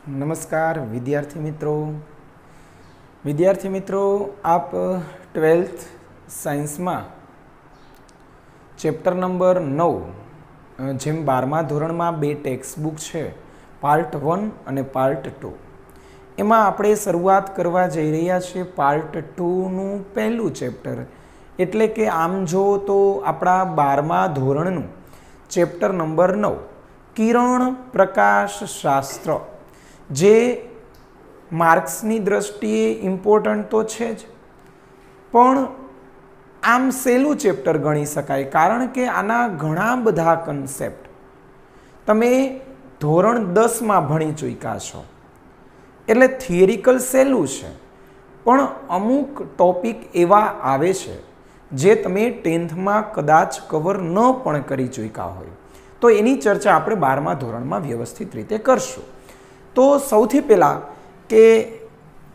नमस्कार विद्यार्थी मित्रों आप 12th साइंस में चैप्टर नंबर 9 जेम 12मा धोरण में 2 टेक्स्ट बुक है पार्ट 1 और पार्ट 2 एम आपणे शुरुआत करवा जई रह्या छे पार्ट 2 नु पहलू चैप्टर एटले के आम जो तो आपणा 12मा धोरणनु चैप्टर नंबर 9 किरण प्रकाश शास्त्र जे मार्क्सनी दृष्टिए इम्पोर्टंट तो है ज पण आम सहेलू चैप्टर गणी शकाय कारण के आना घणा बधा कन्सेप्ट तमे धोरण 10 में भणी चूक्या छो एटले थियरिकल सहेलू छे पण अमुक टॉपिक एवा आवे छे जे तमे 10th में कदाच कवर न पण करी चूक्या होय तो एनी चर्चा आपणे 12मा धोरण में व्यवस्थित रीते करशुं। तो सौथी पहला के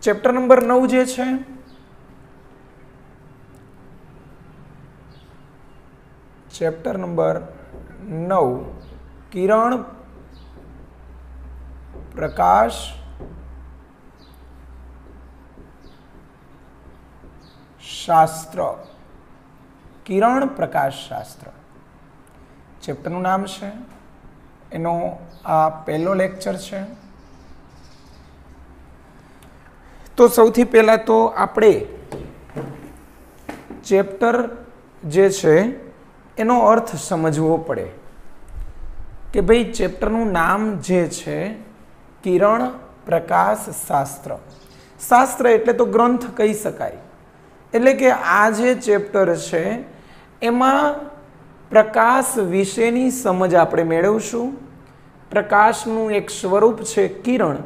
चैप्टर नंबर 9 जे छे चैप्टर नंबर 9 किरण प्रकाश शास्त्र किरण प्रकाश शास्त्र चैप्टर नु नाम है एनो आ पहलो लेक्चर है। तो सौथी पहला तो आपणे चैप्टर जे छे एनो अर्थ समझवो पड़े कि भाई चैप्टर नु नाम जे छे किरण प्रकाश शास्त्र शास्त्र एटले तो ग्रंथ कही शकाय एटले के आ जे चैप्टर छे एमा प्रकाश विशेनी समझ आपणे मेळवशुं प्रकाशनु एक स्वरूप छे किरण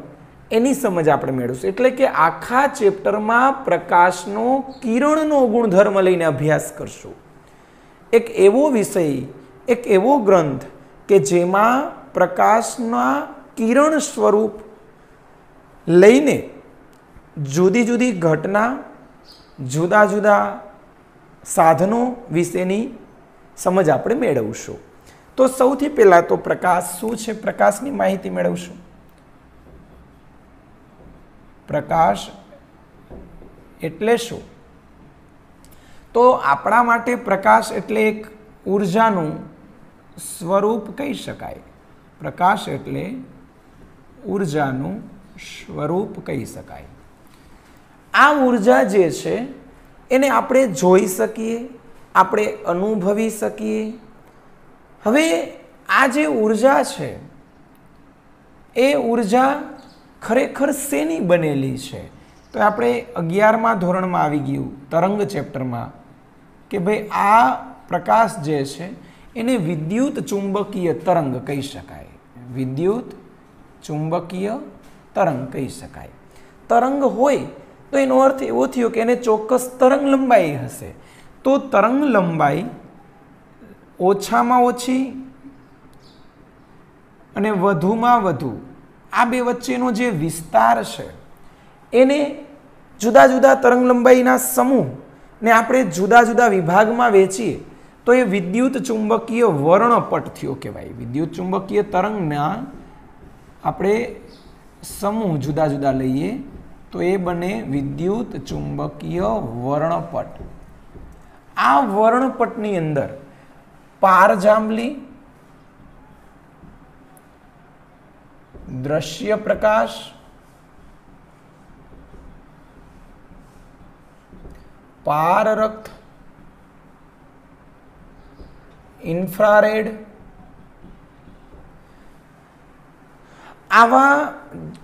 एनी समझ आपणे मेळवशुं एटले के आखा चैप्टर में प्रकाशनो किरणनो गुणधर्म लईने अभ्यास करशुं। एक एवो विषय एक एवो ग्रंथ के जेमा प्रकाशना किरण स्वरूप लईने जुदी जुदी घटना जुदा जुदा साधनों विशेनी समझ आपणे मेळवशुं। तो सौथी पहला तो प्रकाश शुं छे प्रकाशनी माहिती मेळवशुं। प्रकाश एटले शुं तो आपणा माटे प्रकाश एटले एक ऊर्जानुं स्वरूप कही शकाय प्रकाश एटले ऊर्जानुं स्वरूप कही शकाय। आ ऊर्जा जे छे एने आपणे जोई सकीए आपणे अनुभवी सकीए। हवे आ जे ऊर्जा छे ए ऊर्जा खरेखर शेनी बनेली छे तो आपणे 11मा धोरण में आवी गयुं तरंग चैप्टर में कि भाई आ प्रकाश जे छे एने विद्युत चुंबकीय तरंग कही शकाय विद्युत चुंबकीय तरंग कही शकाय। तरंग होय तो एनो अर्थ एवो थयो कि एने चोक्कस तरंग लंबाई हशे तो तरंग लंबाई ओछामां ओछी अने वधुमां वधु आ बे वच्चेनो जे विस्तार छे एने जुदा जुदा तरंग लंबाईना समूह ने आपणे जुदा जुदा विभाग में वेचीए तो ये विद्युत चुंबकीय वर्णपट थयो कहेवाय। विद्युत चुंबकीय तरंगना आपणे समूह जुदा जुदा लईए तो ये बने विद्युत चुंबकीय वर्णपट। आ वर्णपटनी अंदर पारजांबली दृश्य प्रकाश पाररक्त इन्फ्रारेड आवा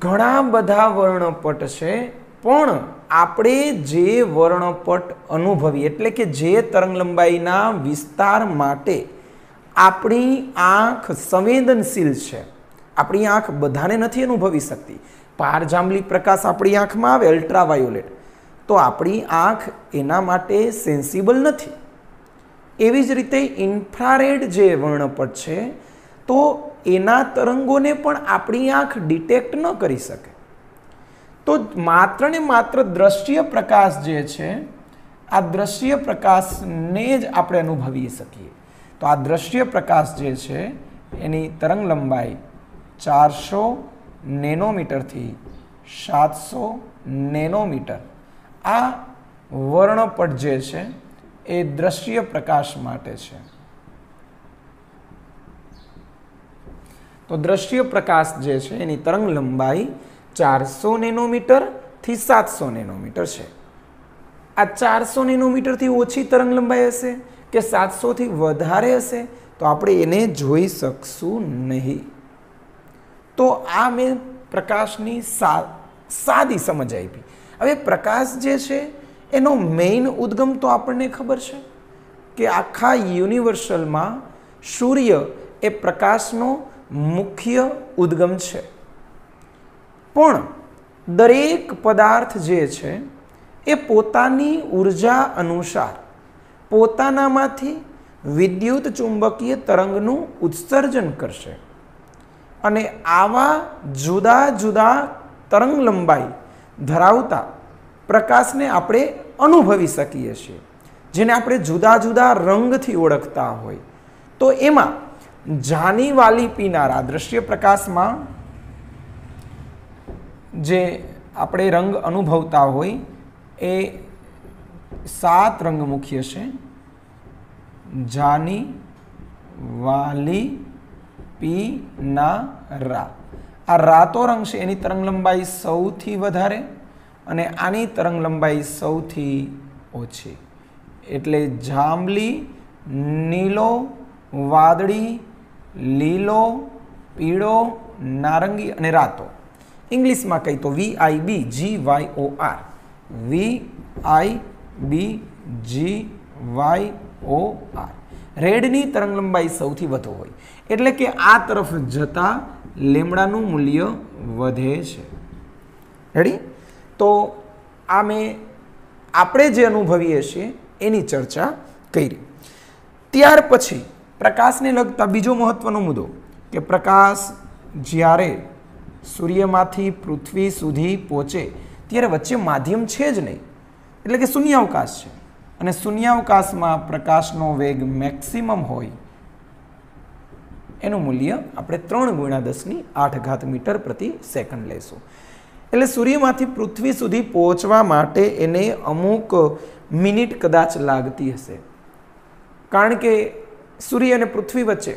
घणा बधा वर्णपट छे पण आपणे जे वर्णपट अनुभवी एटले के जे तरंगलंबाईना विस्तार माटे आपणी आँख संवेदनशील छे आपणी आँख बधाने नहीं अनुभवी सकती। पारजांबली प्रकाश आपणी आँख में आवे अल्ट्रावायोलेट तो आपणी आँख एना माटे सेंसिबल नहीं। एवी ज रीते इन्फ्रारेड जे वर्णपट छे तो एना तरंगोने पण आपणी आँख डिटेक्ट न करी सके तो मात्र ने मात्र दृश्य प्रकाश जे छे आ दृश्य प्रकाश ने ज आपणे अनुभवी सकीए। तो आ दृश्य प्रकाश जे छे एनी तरंग लंबाई 400 નેનોમીટરથી 700 નેનોમીટર આ વર્ણપટ જે છે એ દ્રશ્ય પ્રકાશ માટે છે. તો દ્રશ્ય પ્રકાશ જે છે એની તરંગ લંબાઈ 400 નેનોમીટરથી 700 નેનોમીટર છે. આ 400 નેનોમીટરથી ઓછી તરંગ લંબાઈ હશે કે 700થી વધારે હશે તો આપણે એને જોઈ શકશું નહીં. તો આ મેં પ્રકાશની સાદી સમજ આપી. હવે પ્રકાશ જે છે એનો મેઇન ઉદ્ગમ તો આપણને ખબર છે કે આખા યુનિવર્સલમાં સૂર્ય એ પ્રકાશનો મુખ્ય ઉદ્ગમ છે. પણ દરેક પદાર્થ જે છે એ પોતાની ઉર્જા અનુસાર પોતાનામાંથી વિદ્યુત ચુંબકીય તરંગનું ઉત્સર્જન કરશે અને આવા જુદા જુદા તરંગ લંબાઈ ધરાવતા પ્રકાશને આપણે અનુભવી શકીએ છીએ, જેને આપણે જુદા જુદા રંગથી ઓળખતા હોય. તો એમાં જાની વાલી પીનારા દ્રશ્ય પ્રકાશમાં જે આપણે રંગ અનુભવતા હોય એ 7 રંગ મુખ્ય છે. જાની વાલી પીનારા. આ રાતો રંગ છે એની તરંગ લંબાઈ સૌથી વધારે અને આની તરંગ લંબાઈ સૌથી ઓછી. એટલે જાંબલી, નીલો, વાદળી, લીલો, પીળો, નારંગી અને રાતો. ઇંગ્લિશમાં કહી તો VIBGYOR. VIBGYOR. રેડની તરંગ લંબાઈ સૌથી વધુ હોય એટલે કે આ તરફ જતા લેમડાનું મૂલ્ય વધે છે. રેડી? તો આ મેં આપણે જે અનુભવીએ છીએ એની ચર્ચા કરી. ત્યાર પછી પ્રકાશને લગતા બીજો મહત્વનો મુદ્દો કે પ્રકાશ જ્યારે સૂર્યમાંથી પૃથ્વી સુધી પહોંચે ત્યારે વચ્ચે માધ્યમ છે જ નહીં, એટલે કે શૂન્યાવકાશ છે. અને શૂન્યાવકાશમાં પ્રકાશનો વેગ મેક્સિમમ હોય એનું મૂલ્ય આપણે 3 × 10⁸ મીટર પ્રતિ સેકન્ડ લઈશું. એટલે સૂર્યમાંથી પૃથ્વી સુધી પહોંચવા માટે એને અમુક મિનિટ કદાચ લાગતી હશે, કારણ કે સૂર્ય અને પૃથ્વી વચ્ચે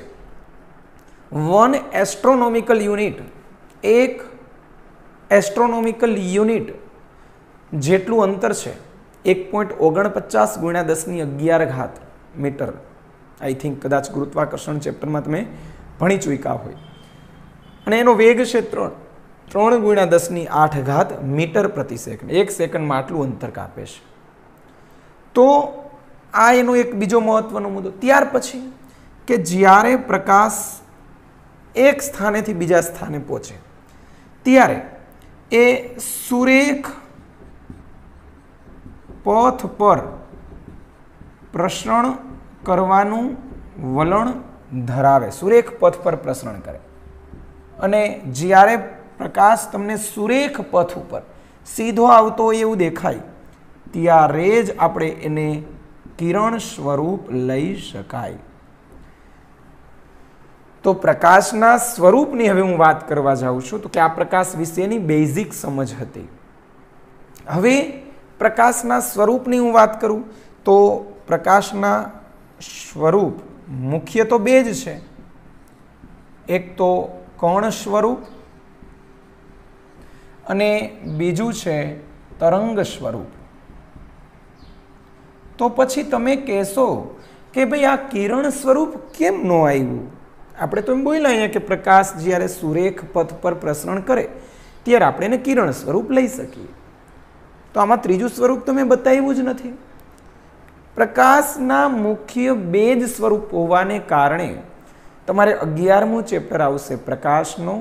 1 એસ્ટ્રોનોમિકલ યુનિટ, 1 એસ્ટ્રોનોમિકલ યુનિટ જેટલું અંતર છે. 1.49 × 10⁻11 મીટર. આઈ થિંક કદાચ ગુરુત્વાકર્ષણ ચેપ્ટરમાં તમે ભણી ચૂક્યા હોય. અને એનો વેગ છે 3 × 10⁸ મીટર પ્રતિ સેકન્ડ. 1 સેકન્ડમાં આટલું અંતર કાપે છે. તો આ એનો એક બીજો મહત્વનો મુદ્દો. ત્યાર પછી કે જ્યારે પ્રકાશ એક સ્થાનેથી બીજા સ્થાને પહોંચે ત્યારે એ સુરેખ પથ પર પ્રસરણ કરવાનું વલણ ધરાવે. સુરેખ પથ પર પ્રસરણ કરે અને જ્યારે પ્રકાશ તમને સુરેખ પથ ઉપર સીધો આવતો હોય એવું દેખાય ત્યારે જ આપણે એને કિરણ સ્વરૂપ લઈ શકાય. તો પ્રકાશના સ્વરૂપની હવે હું વાત કરવા જાઉં છું. તો કે આ પ્રકાશ વિશેની બેઝિક સમજ હતી. હવે પ્રકાશના સ્વરૂપની હું વાત કરું તો પ્રકાશના સ્વરૂપ મુખ્ય તો 2 જ છે. એક તો કણ સ્વરૂપ અને બીજું છે તરંગ સ્વરૂપ. તો પછી તમે કહેશો કે ભાઈ આ કિરણ સ્વરૂપ કેમ ન આવ્યું? આપણે તો એમ બોલ્યા અહીંયા કે પ્રકાશ જ્યારે સુરેખ પથ પર પ્રસરણ કરે ત્યારે આપણે એને કિરણ સ્વરૂપ લઈ શકીએ. તો આમાં ત્રીજું સ્વરૂપ તો મેં બતાવ્યું જ નથી. પ્રકાશના મુખ્ય 2 જ સ્વરૂપ હોવાને કારણે તમારે 11મું ચેપ્ટર આવશે પ્રકાશનો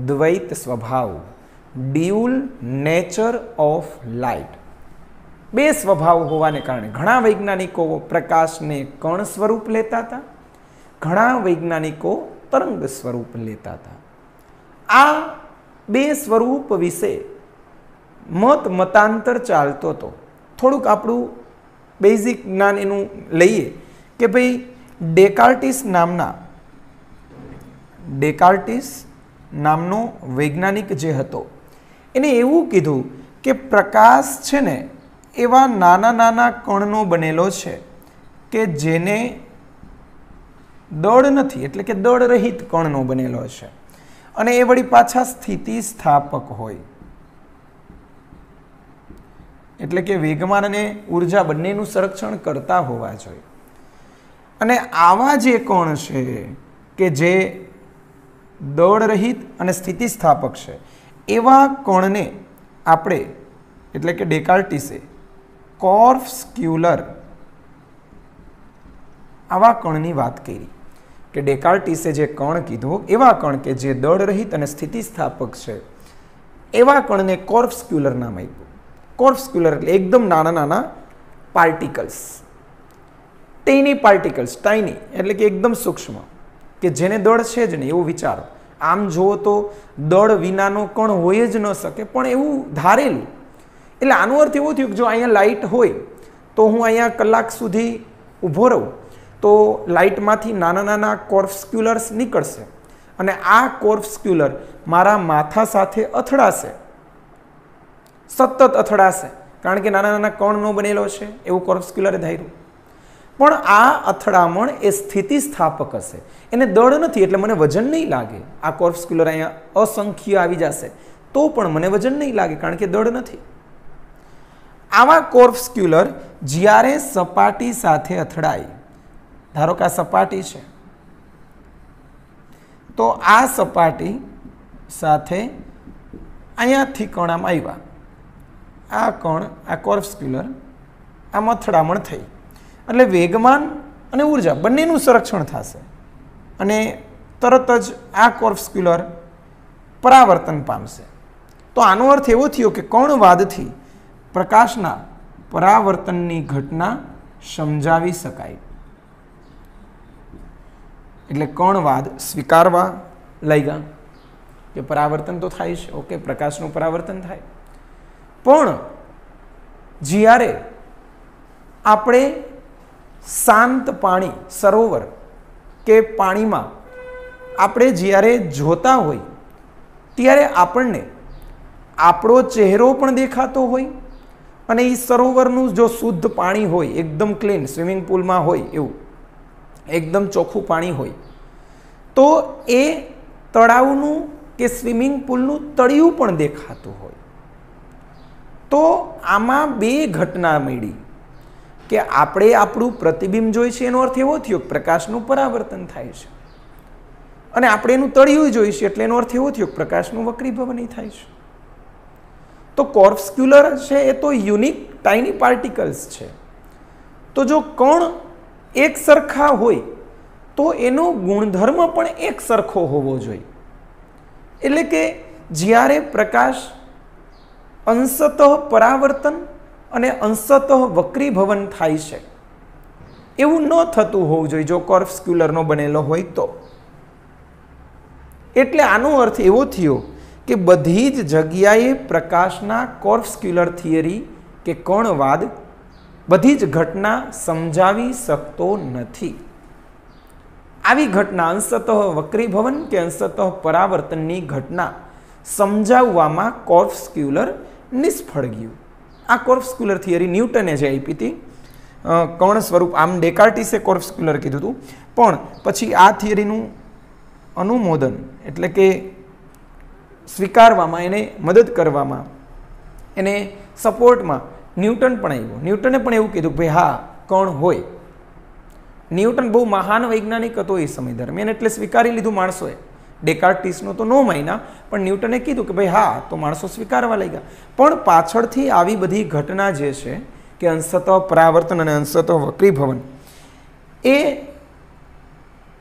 દ્વૈત સ્વભાવ, ડ્યુઅલ નેચર ઓફ લાઇટ. 2 સ્વભાવ હોવાને કારણે ઘણા વૈજ્ઞાનિકો પ્રકાશને કણ સ્વરૂપ લેતા હતા, ઘણા વૈજ્ઞાનિકો તરંગ સ્વરૂપ લેતા હતા. આ 2 સ્વરૂપ વિશે મતાંતર ચાલતો હતો. થોડુંક આપણું બેઝિક જ્ઞાન એનું લઈએ કે ભાઈ ડેકાર્ટિસ નામનો વૈજ્ઞાનિક જે હતો એને એવું કીધું કે પ્રકાશ છે ને એવા નાના નાના કણનો બનેલો છે કે જેને દળ નથી, એટલે કે દળ રહિત કણનો બનેલો છે અને એ વળી પાછા સ્થિતિસ્થાપક હોય, એટલે કે વેગમાન અને ઉર્જા બંનેનું સંરક્ષણ કરતા હોવા જોઈએ. અને આવા જે કણ છે કે જે દળ રહિત અને સ્થિતિસ્થાપક છે એવા કણને આપણે એટલે કે ડેકાર્ટીસે કોર્પસ્ક્યુલર આવા કણની વાત કરી કે ડેકાર્ટીસે જે કણ કીધો એવા કણ કે જે દળ રહિત અને સ્થિતિસ્થાપક છે એવા કણને કોર્પસ્ક્યુલર નામ આપ્યું. કોર્પસ્ક્યુલર એટલે એકદમ નાના નાના પાર્ટિકલ્સ, ટેની પાર્ટિકલ્સ, ટાઇની એટલે કે એકદમ સૂક્ષ્મ, કે જેને દળ છે જ નહીં એવું વિચારો. આમ જુઓ તો દળ વિનાનો કણ હોય જ ન શકે, પણ એવું ધારેલું. એટલે આનો અર્થ એવો થયો કે જો અહીંયા લાઇટ હોય તો હું અહીંયા કલાક સુધી ઊભો રહું તો લાઇટમાંથી નાના નાના કોર્પસ્ક્યુલર્સ નીકળશે અને આ કોર્પસ્ક્યુલર મારા માથા સાથે અથડાશે, સતત અથડાશે, કારણ કે નાના નાના કણનો બનેલો છે એવું કોર્પસ્ક્યુલરે ધાર્યું. પણ આ અથડામણ એ સ્થિતિસ્થાપક હશે, એને દળ નથી એટલે મને વજન નહીં લાગે. આ કોર્પસ્ક્યુલર અહીંયા અસંખ્ય આવી જશે તો પણ મને વજન નહીં લાગે, કારણ કે દળ નથી. આવા કોર્પસ્ક્યુલર જ્યારે સપાટી સાથે અથડાય, ધારો કે આ સપાટી છે તો આ સપાટી સાથે અહીંયાથી કણ આમ આવ્યા, આ કણ આ કોર્પસ્ક્યુલર આમ અથડામણ થઈ એટલે વેગમાન અને ઉર્જા બંનેનું સંરક્ષણ થશે અને તરત જ આ કોર્પસ્ક્યુલર પરાવર્તન પામશે. તો આનો અર્થ એવો થયો કે કણવાદથી પ્રકાશના પરાવર્તનની ઘટના સમજાવી શકાય. એટલે કણવાદ સ્વીકારવા લાગ્યા કે પરાવર્તન તો થાય છે, ઓકે, પ્રકાશનું પરાવર્તન થાય. પણ જ્યારે આપણે શાંત પાણી, સરોવર કે પાણીમાં આપણે જ્યારે જોતા હોય ત્યારે આપણને આપણો ચહેરો પણ દેખાતો હોય અને એ સરોવરનું જો શુદ્ધ પાણી હોય, એકદમ ક્લીન, સ્વિમિંગ પુલમાં હોય એવું એકદમ ચોખ્ખું પાણી હોય તો એ તળાવનું કે સ્વિમિંગ પુલનું તળિયું પણ દેખાતું હોય. તો આમાં બે ઘટના મળી કે આપણે આપણું પ્રતિબિંબ જોઈએ છે, એનો અર્થ એવો થયો કે પ્રકાશનું પરાવર્તન થાય છે, અને આપણે એનું તળિયું જોઈએ છે એટલે એનો અર્થ એવો થયો કે પ્રકાશનું વક્રીભવન થાય છે. તો કોર્પસ્ક્યુલર છે એ તો યુનિક ટાઇની પાર્ટિકલ્સ છે. તો જો કણ એક સરખા હોય તો એનો ગુણધર્મ પણ એક સરખો હોવો જોઈએ. એટલે કે જ્યારે પ્રકાશ અંશતઃ પરાવર્તન અને અંશતઃ વક્રીભવન થાય છે એવું ન થતું હોવું જોઈએ જો કોર્પસ્ક્યુલરનો બનેલો હોય તો. એટલે આનો અર્થ એવો થયો કે બધી જ જગ્યાએ પ્રકાશના કોર્પસ્ક્યુલર થિયરી કે કણવાદ બધી જ ઘટના સમજાવી શકતો નથી. આવી ઘટના અંશતઃ વક્રીભવન કે અંશતઃ પરાવર્તનની ઘટના સમજાવવામાં કોર્પસ્ક્યુલર નિષ્ફળ ગયું. આ કોર્પસ્ક્યુલર થિયરી ન્યૂટને જે આપી હતી, કણ સ્વરૂપ, આમ ડેકાર્ટીસે કોર્પસ્ક્યુલર કીધું હતું, પણ પછી આ થિયરીનું અનુમોદન એટલે કે સ્વીકારવામાં, એને મદદ કરવામાં, એને સપોર્ટમાં ન્યૂટન પણ આવ્યો. ન્યૂટને પણ એવું કીધું કે ભાઈ હા કણ હોય. ન્યૂટન બહુ મહાન વૈજ્ઞાનિક હતો એ સમય દરમિયાન, એટલે સ્વીકારી લીધું માણસોએ. ડેકાર્ટીસનો તો નો માન્યા, પણ ન્યૂટને કીધું કે ભાઈ હા, તો માણસો સ્વીકારવા લાગ્યા. પણ પાછળથી આવી બધી ઘટના જે છે કે અંશતઃ પરાવર્તન અને અંશતઃ વક્રીભવન એ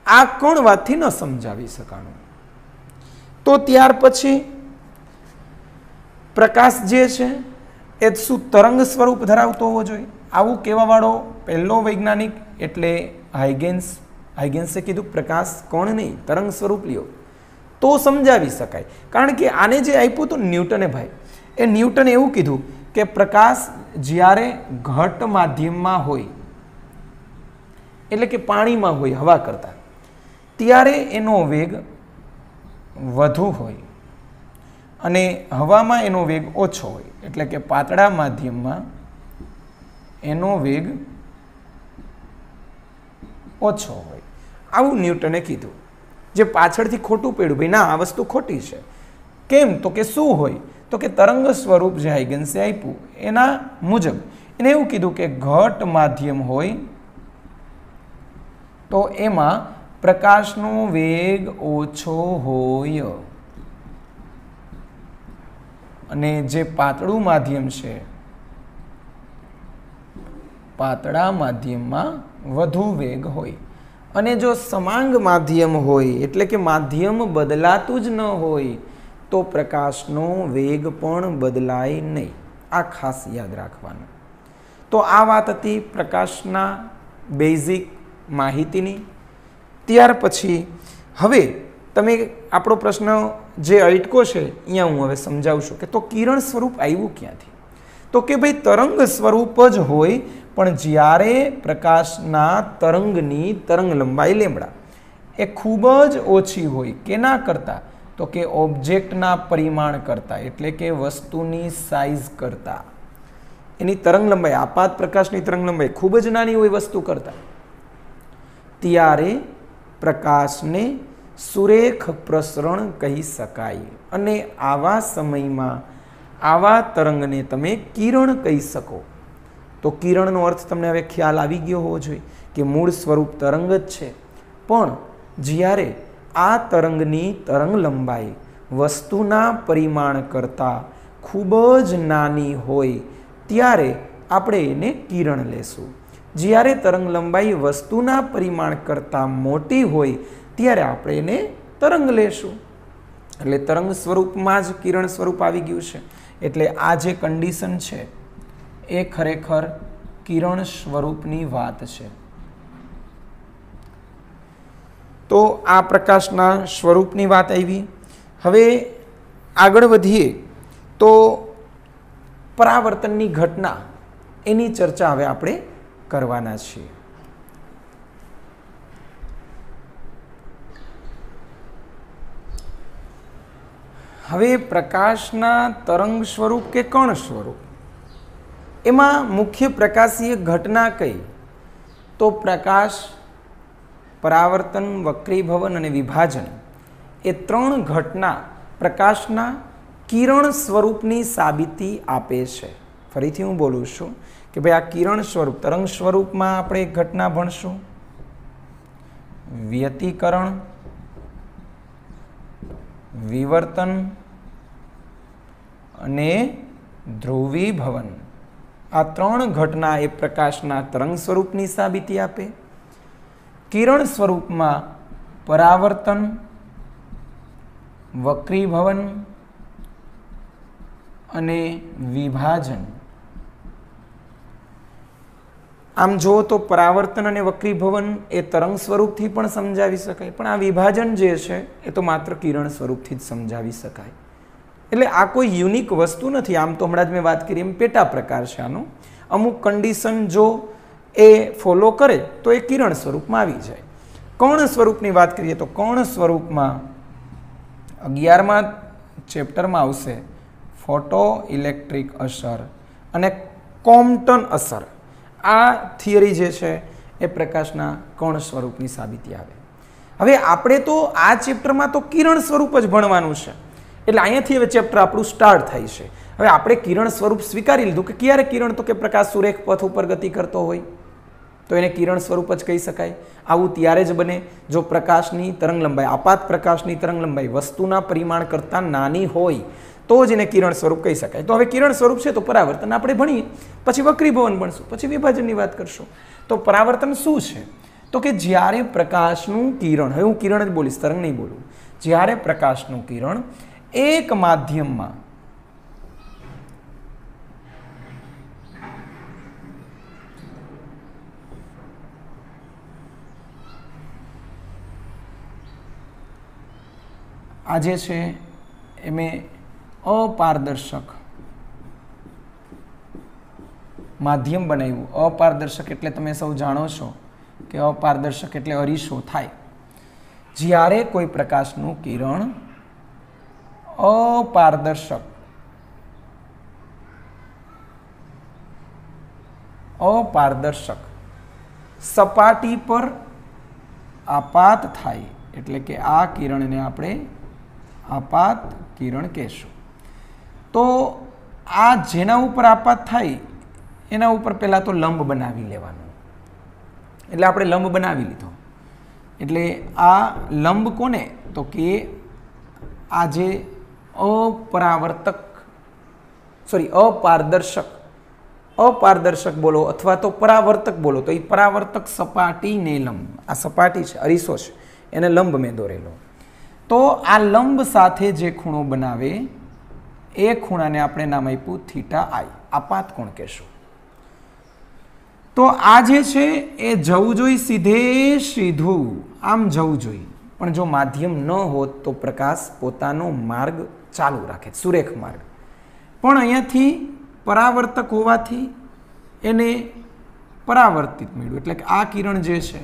આ કણવાદથી ન સમજાવી શકાણું. તો ત્યાર પછી પ્રકાશ જે છે એ શું તરંગ સ્વરૂપ ધરાવતો હોવો જોઈએ આવું કહેવાવાળો પહેલો વૈજ્ઞાનિક એટલે હાઇગેન્સે કીધું પ્રકાશ કણ નહીં, તરંગ સ્વરૂપ લ્યો તો સમજાવી શકાય. કારણ કે આને જે આપ્યું હતું ન્યૂટને ભાઈ, એ ન્યૂટને એવું કીધું કે પ્રકાશ જ્યારે ઘટ માધ્યમમાં હોય એટલે કે પાણીમાં હોય હવા કરતાં, ત્યારે એનો વેગ વધુ હોય અને હવામાં એનો વેગ ઓછો હોય, એટલે કે પાતળા માધ્યમમાં એનો વેગ ઓછો હોય, આવું ન્યૂટને કીધું. જે પાછળથી ખોટું પડ્યું, ભાઈ ના આ વસ્તુ ખોટી છે. કેમ? તો કે શું હોય? તો કે તરંગ સ્વરૂપ જે હાઇગન્સે આપ્યું એના મુજબ એને એવું કીધું કે ઘટ માધ્યમ હોય તો એમાં પ્રકાશનો વેગ ઓછો હોય અને જે પાતળું માધ્યમ છે પાતળા માધ્યમમાં વધુ વેગ હોય. અને જો સમાંગ માધ્યમ હોય એટલે કે માધ્યમ બદલાતું જ ન હોય તો પ્રકાશનો વેગ પણ બદલાય નહીં. આ ખાસ યાદ રાખવાનું. તો આ વાત હતી પ્રકાશના બેઝિક માહિતીની. ત્યાર પછી હવે તમે આપણો પ્રશ્ન જે અટકો છે અહીંયા હું હવે સમજાવું છું કે તો કિરણ સ્વરૂપ આવ્યું ક્યાંથી? તો કે ભાઈ તરંગ સ્વરૂપ જ હોય, પણ જ્યારે પ્રકાશના તરંગની તરંગ લંબાઈ લેમ્બડા એ ખૂબ જ ઓછી હોય, કેના કરતાં? તો કે ઓબ્જેક્ટના પરિમાણ કરતાં, એટલે કે વસ્તુની સાઇઝ કરતાં. એની તરંગ લંબાઈ, આપાત પ્રકાશની તરંગ લંબાઈ ખૂબ જ નાની હોય વસ્તુ કરતાં, ત્યારે પ્રકાશને સુરેખ પ્રસરણ કહી શકાય. અને આવા સમયમાં આવા તરંગને તમે કિરણ કહી શકો. તો કિરણનો અર્થ તમને હવે ખ્યાલ આવી ગયો હોવો જોઈએ કે મૂળ સ્વરૂપ તરંગ જ છે, પણ જ્યારે આ તરંગની તરંગ લંબાઈ વસ્તુના પરિમાણ કરતાં ખૂબ જ નાની હોય ત્યારે આપણે એને કિરણ લેશું. જ્યારે તરંગ લંબાઈ વસ્તુના પરિમાણ કરતાં મોટી હોય ત્યારે આપણે એને તરંગ લેશું. એટલે તરંગ સ્વરૂપમાં જ કિરણ સ્વરૂપ આવી ગયું છે. એટલે આ જે કન્ડિશન છે એ ખરેખર કિરણ સ્વરૂપની વાત છે. તો આ પ્રકાશના સ્વરૂપની વાત આવી. હવે આગળ વધીએ તો પરાવર્તનની ઘટના એની ચર્ચા હવે આપણે કરવાના છીએ. હવે પ્રકાશના તરંગ સ્વરૂપ કે કણ સ્વરૂપ, એમાં મુખ્ય પ્રકાશીય ઘટના કઈ? તો પ્રકાશ, પરાવર્તન, વક્રીભવન અને વિભાજન એ ત્રણ ઘટના પ્રકાશના કિરણ સ્વરૂપની સાબિતી આપે છે. ફરીથી હું બોલું છું કે ભાઈ આ કિરણ સ્વરૂપ, તરંગ સ્વરૂપમાં આપણે એક ઘટના ભણશું, વ્યતિકરણ, વિવર્તન અને ધ્રુવીભવન. આ ત્રણ ઘટના એ પ્રકાશના તરંગ સ્વરૂપની સાબિતી આપે. કિરણ સ્વરૂપમાં પરાવર્તન, વક્રીભવન અને વિભાજન. આમ જુઓ તો પરાવર્તન અને વક્રીભવન એ તરંગ સ્વરૂપથી પણ સમજાવી શકાય, પણ આ વિભાજન જે છે એ તો માત્ર કિરણ સ્વરૂપથી જ સમજાવી શકાય. એટલે આ કોઈ યુનિક વસ્તુ નથી. આમ તો હમણાં જ મેં વાત કરી એમ પેટા પ્રકાર છે આનો. અમુક કન્ડિશન જો એ ફોલો કરે તો એ કિરણ સ્વરૂપમાં આવી જાય. કણ સ્વરૂપની વાત કરીએ તો કણ સ્વરૂપમાં 11મા ચેપ્ટરમાં આવશે ફોટો ઇલેક્ટ્રિક અસર અને કોમ્પટન અસર. આ થિયરી જે છે એ પ્રકાશના કણ સ્વરૂપની સાબિતી આવે. હવે આપણે તો આ ચેપ્ટરમાં તો કિરણ સ્વરૂપ જ ભણવાનું છે, એટલે અહીંયાથી હવે ચેપ્ટર આપણું સ્ટાર્ટ થાય છે. હવે આપણે કિરણ સ્વરૂપ સ્વીકારી લીધું કે ક્યારે કિરણ? તો કે પ્રકાશ સુરેખ પથ ઉપર ગતિ કરતો હોય તો એને કિરણ સ્વરૂપ જ કહી શકાય. આવું ત્યારે જ બને જો પ્રકાશની તરંગ લંબાઈ, આપાત પ્રકાશની તરંગ લંબાઈ વસ્તુના પરિમાણ કરતાં નાની હોય તો જ એને કિરણ સ્વરૂપ કહી શકાય. તો હવે કિરણ સ્વરૂપ છે તો પરાવર્તન આપણે ભણીએ, પછી વક્રીભવન ભણશું, પછી વિભાજનની વાત કરશું. તો પરાવર્તન શું છે? તો કે જ્યારે પ્રકાશનું કિરણ, હવે હું કિરણ જ બોલીશ, તરંગ નહીં બોલું, જ્યારે પ્રકાશનું કિરણ એક માધ્યમમાં આ જે છે એ મેં અપારદર્શક માધ્યમ બનાવ્યું. અપારદર્શક એટલે તમે સૌ જાણો છો કે અપારદર્શક એટલે અરીસો થાય. જ્યારે કોઈ પ્રકાશનું કિરણ અપારદર્શક સપાટી પર આપાત થાય એટલે કે આ કિરણને આપણે આપાત કિરણ કહેશું. તો આ જેના ઉપર આપાત થાય એના ઉપર પહેલાં તો લંબ બનાવી લેવાનું. એટલે આપણે લંબ બનાવી લીધો. એટલે આ લંબ કોને? તો કે આ જે અપારદર્શક બોલો અથવા તો પરાવર્તક બોલો તો એ પરાવર્તક સપાટીને લંબ, આ સપાટી છે, અરીસો છે, એને લંબ મેં દોરેલો. તો આ લંબ સાથે જે ખૂણો બનાવે એ ખૂણાને આપણે નામ આપ્યું થીટા આઈ, આપાત કોણ કહેશું. તો આ જે છે એ જવું જોઈએ સીધું આમ જવું જોઈએ, પણ જો માધ્યમ ન હોત તો પ્રકાશ પોતાનો માર્ગ ચાલુ રાખે, સુરેખ માર્ગ. પણ અહીંયાથી પરાવર્તક હોવાથી એને પરાવર્તિત મળ્યું, એટલે કે આ કિરણ જે છે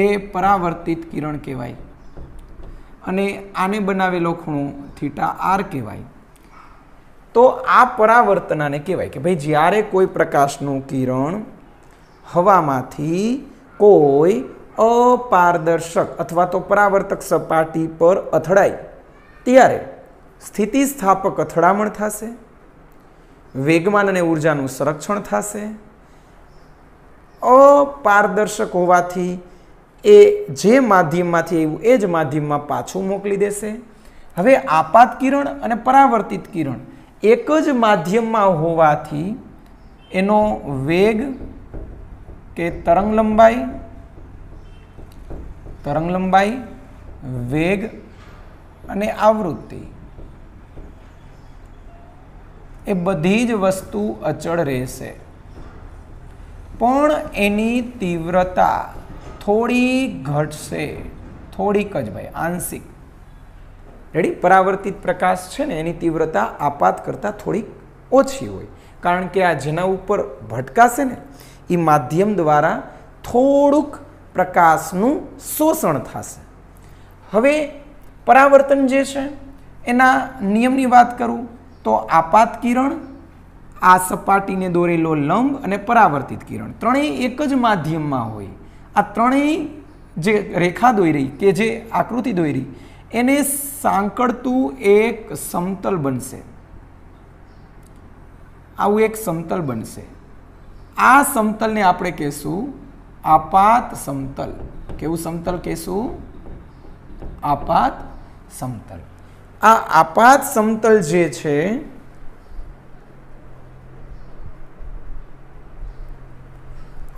એ પરાવર્તિત કિરણ કહેવાય અને આને બનાવેલો ખૂણો થીટા આર કહેવાય. તો આ પરાવર્તનાને કહેવાય કે ભાઈ જ્યારે કોઈ પ્રકાશનું કિરણ હવામાંથી કોઈ અપારદર્શક અથવા તો પરાવર્તક સપાટી પર અથડાય ત્યારે સ્થિતિસ્થાપક અથડામણ થશે, વેગમાન અને ઉર્જાનું સંરક્ષણ થશે. અપારદર્શક હોવાથી એ જે માધ્યમમાંથી આવ્યું એ જ માધ્યમમાં પાછું મોકલી દેશે. હવે આપાત કિરણ અને પરાવર્તિત કિરણ એક જ માધ્યમમાં હોવાથી એનો વેગ કે તરંગલંબાઈ, વેગ અને આવૃત્તિ એ બધી જ વસ્તુ અચળ રહેશે, પણ એની તીવ્રતા થોડી ઘટશે, થોડીક જ ભાઈ, આંશિક. રેડી? પરાવર્તિત પ્રકાશ છે ને એની તીવ્રતા આપાત કરતાં થોડીક ઓછી હોય, કારણ કે આ જેના ઉપર ભટકાશે ને એ માધ્યમ દ્વારા થોડુંક પ્રકાશનું શોષણ થશે. હવે પરાવર્તન જે છે એના નિયમની વાત કરું તો આપાત કિરણ, આ સપાટીને દોરેલો લંબ અને પરાવર્તિત કિરણ ત્રણેય એક જ માધ્યમમાં હોય. આ ત્રણેય જે રેખા દોરી કે જે આકૃતિ દોરી એને સાંકળતું એક સમતલ બનશે. આવું એક સમતલ બનશે. આ સમતલને આપણે કહેશું આપાત સમતલ. કેવું સમતલ કહેશું? આપાત સમતલ. આ આપાત સમતલ જે છે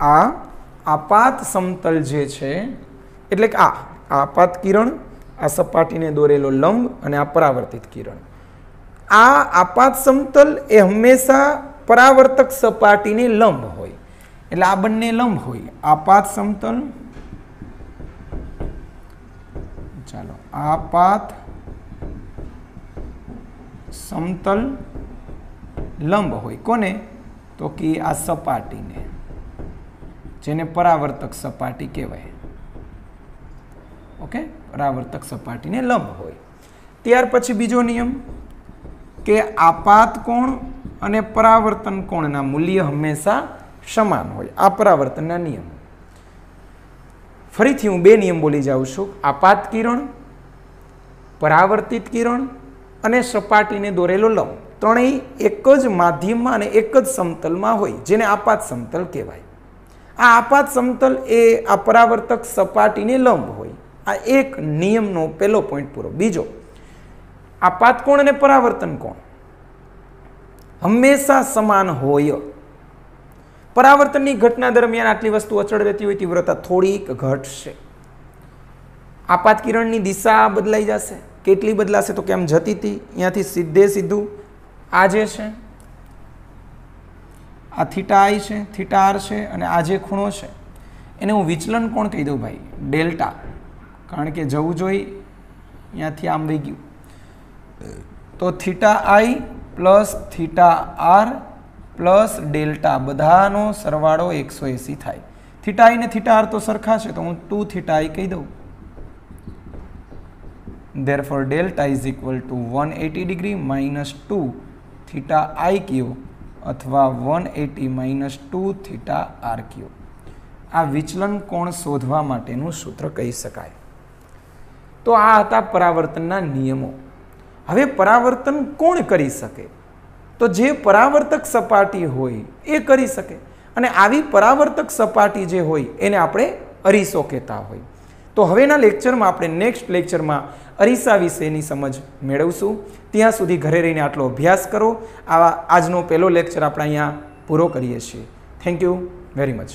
આ આપાત સમતલ જે છે એટલે કે આ આપાત કિરણ, આ સપાટીને દોરેલો લંબ અને આ પરાવર્તિત કિરણ, આ આપાત સમતલ એ હંમેશા પરાવર્તક સપાટીને લંબ હોય. એટલે આ બંને લંબ હોય. આપાત સમતલ, ચાલો, આપાત સમતલ લંબ હોય. કોને? તો કે આ સપાટીને, જેને પરાવર્તક સપાટી કહેવાય. ઓકે, પરાવર્તક સપાટીને લંબ હોય. ત્યાર પછી બીજો નિયમ કે આપાત કોણ અને પરાવર્તન કોણના મૂલ્ય હંમેશા સમાન હોય. આ પરાવર્તનના નિયમ. ફરીથી હું બે નિયમ બોલી જાઉં છું. આપાત કિરણ, પરાવર્તિત કિરણ અને સપાટીને દોરેલો લંબ ત્રણેય એક જ માધ્યમમાં અને એક જ સમતલમાં હોય, જેને આપાત સમતલ કહેવાય. આ આપાત સમતલ એ આ પરાવર્તક સપાટીને લંબ હોય. આ એક નિયમનો પહેલો પોઈન્ટ પૂરો. બીજો, આપાત કોણ અને પરાવર્તન કોણ હંમેશા સમાન હોય. પરાવર્તનની ઘટના દરમિયાન આટલી વસ્તુ અચળ રહેતી હોય, તીવ્રતા થોડીક ઘટશે. આપાત કિરણની દિશા બદલાઈ જશે. કેટલી બદલાશે? તો કેમ જતી હતી અહીંયાથી સીધું આ જે છે આ થીટા આઈ છે, થીટા આર છે, અને આ જે ખૂણો છે એને હું વિચલન કોણ કહી દઉં ભાઈ? ડેલ્ટા. કારણ કે જવું જોઈએ અહીંયાથી આમ વહી ગયું. તો theta I plus theta R plus delta બધાનો સરવાળો 180 થાય. થીટા આઈ ને થીટા આર તો સરખા છે, તો હું 2 થીટા આઈ કહી દઉં. therefore delta is equal to 180 degree minus 2 theta iq અથવા 180 minus 2 theta rq. આ વિચલન કોણ શોધવા માટેનું સૂત્ર કહી શકાય. તો આ હતા પરાવર્તનના નિયમો. હવે પરાવર્તન કોણ કરી શકે? તો જે પરાવર્તક સપાટી હોય એ કરી શકે, અને આવી પરાવર્તક સપાટી જે હોય એને આપણે અરીસો કહેતા હોય. તો હવેના લેક્ચરમાં આપણે નેક્સ્ટ લેક્ચરમાં અરીસા વિશેની સમજ મેળવશું. ત્યાં સુધી ઘરે રહીને આટલો અભ્યાસ કરો. આજનો પહેલો લેક્ચર આપણે અહીંયા પૂરો કરીએ છીએ. Thank you very much.